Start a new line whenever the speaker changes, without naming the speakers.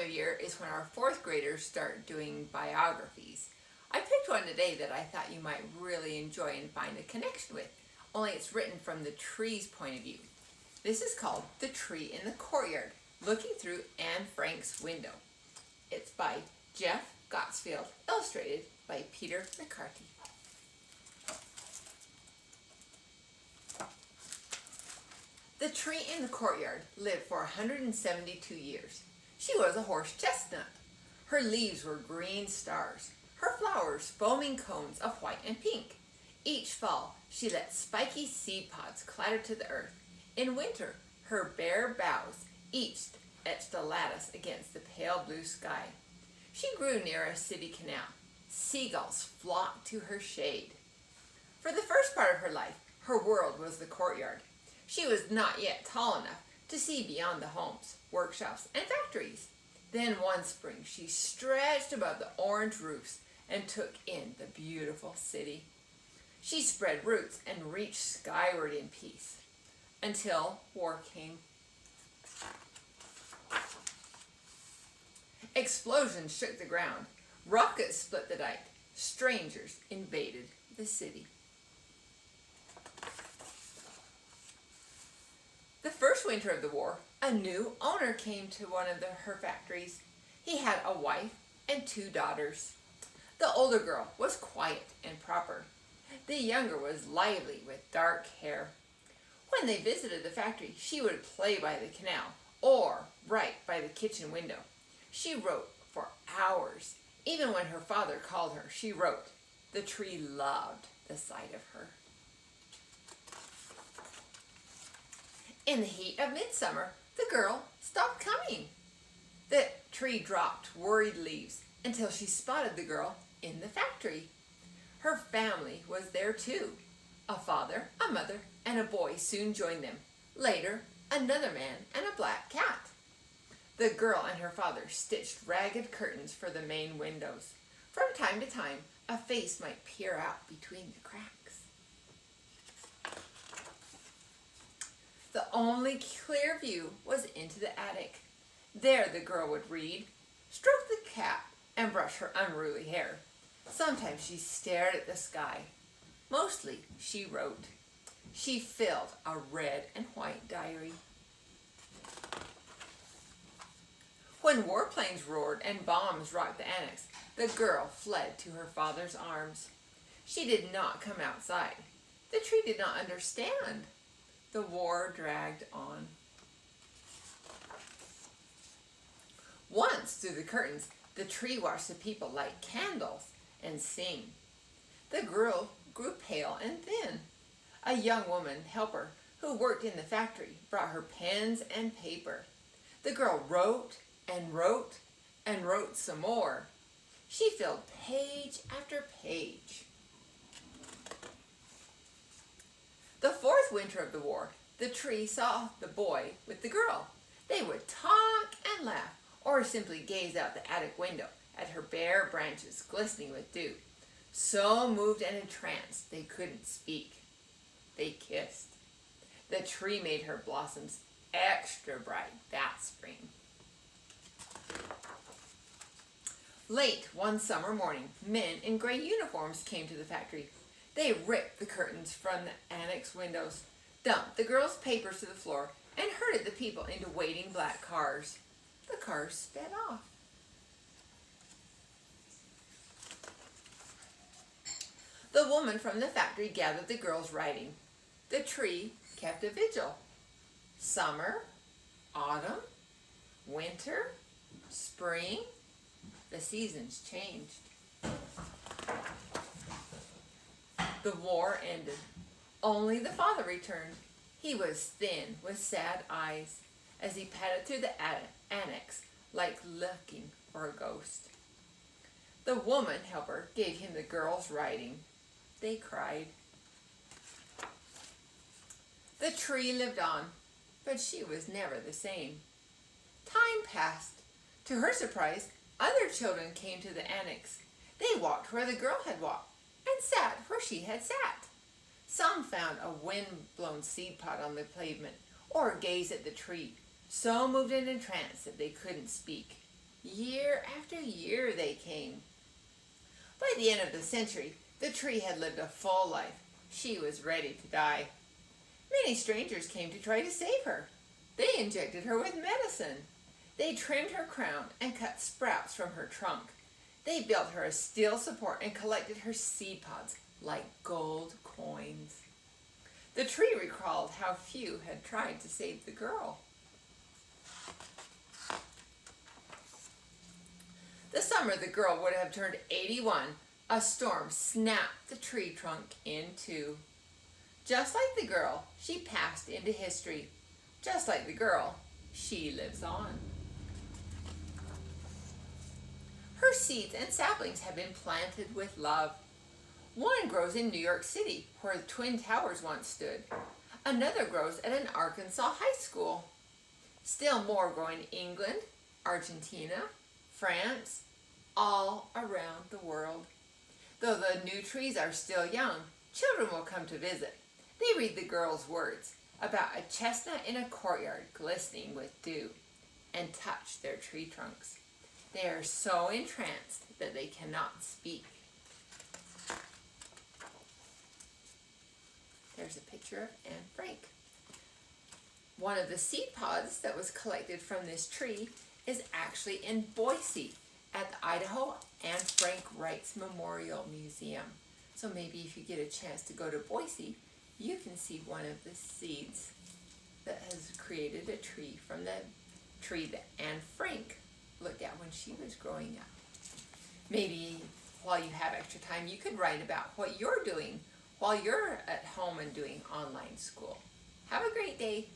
of year is when our fourth graders start doing biographies. I picked one today that I thought you might really enjoy and find a connection with, only it's written from the tree's point of view. This is called The Tree in the Courtyard, Looking Through Anne Frank's Window. It's by Jeff Gottsfield, illustrated by Peter McCarthy. The tree in the courtyard lived for 172 years. She was a horse chestnut. Her leaves were green stars, her flowers foaming cones of white and pink. Each fall, she let spiky seed pods clatter to the earth. In winter, her bare boughs each etched a lattice against the pale blue sky. She grew near a city canal. Seagulls flocked to her shade. For the first part of her life, her world was the courtyard. She was not yet tall enough to see beyond the homes, workshops, and factories. Then one spring, she stretched above the orange roofs and took in the beautiful city. She spread roots and reached skyward in peace until war came. Explosions shook the ground. Rockets split the night. Strangers invaded the city. The first winter of the war, a new owner came to one of her factories. He had a wife and 2 daughters. The older girl was quiet and proper. The younger was lively with dark hair. When they visited the factory, she would play by the canal or write by the kitchen window. She wrote for hours. Even when her father called her, she wrote. The tree loved the sight of her. In the heat of midsummer, the girl stopped coming. The tree dropped worried leaves until she spotted the girl in the factory. Her family was there too. A father, a mother, and a boy soon joined them. Later, another man and a black cat. The girl and her father stitched ragged curtains for the main windows. From time to time, a face might peer out between the cracks. The only clear view was into the attic. There the girl would read, stroke the cat, and brush her unruly hair. Sometimes she stared at the sky. Mostly she wrote. She filled a red and white diary. When warplanes roared and bombs rocked the annex, the girl fled to her father's arms. She did not come outside. The tree did not understand. The war dragged on. Once, through the curtains, the tree watched the people light candles and sing. The girl grew pale and thin. A young woman helper who worked in the factory brought her pens and paper. The girl wrote and wrote and wrote some more. She filled page after page. The fourth winter of the war, the tree saw the boy with the girl. They would talk and laugh, or simply gaze out the attic window at her bare branches glistening with dew. So moved and entranced they couldn't speak. They kissed. The tree made her blossoms extra bright that spring. Late one summer morning, men in gray uniforms came to the factory. They ripped the curtains from the annex windows, dumped the girls' papers to the floor, and herded the people into waiting black cars. The cars sped off. The woman from the factory gathered the girls' writing. The tree kept a vigil. Summer, autumn, winter, spring, the seasons changed. The war ended. Only the father returned. He was thin with sad eyes as he padded through the annex like looking for a ghost. The woman helper gave him the girls' writing. They cried. The tree lived on, but she was never the same. Time passed. To her surprise, other children came to the annex. They walked where the girl had walked and sat where she had sat. Some found a wind-blown seed pod on the pavement or gazed at the tree, so moved and entranced that they couldn't speak. Year after year they came. By the end of the century, the tree had lived a full life. She was ready to die. Many strangers came to try to save her. They injected her with medicine. They trimmed her crown and cut sprouts from her trunk. They built her a steel support and collected her seed pods like gold coins. The tree recalled how few had tried to save the girl. The summer the girl would have turned 81, a storm snapped the tree trunk in two. Just like the girl, she passed into history. Just like the girl, she lives on. Her seeds and saplings have been planted with love. One grows in New York City, where the Twin Towers once stood. Another grows at an Arkansas high school. Still more grow in England, Argentina, France, all around the world. Though the new trees are still young, children will come to visit. They read the girl's words about a chestnut in a courtyard glistening with dew and touch their tree trunks. They are so entranced that they cannot speak. There's a picture of Anne Frank. One of the seed pods that was collected from this tree is actually in Boise at the Idaho Anne Frank Wrights Memorial Museum. So maybe if you get a chance to go to Boise, you can see one of the seeds that has created a tree from the tree that Anne Frank looked at when she was growing up. Maybe while you have extra time, you could write about what you're doing while you're at home and doing online school. Have a great day.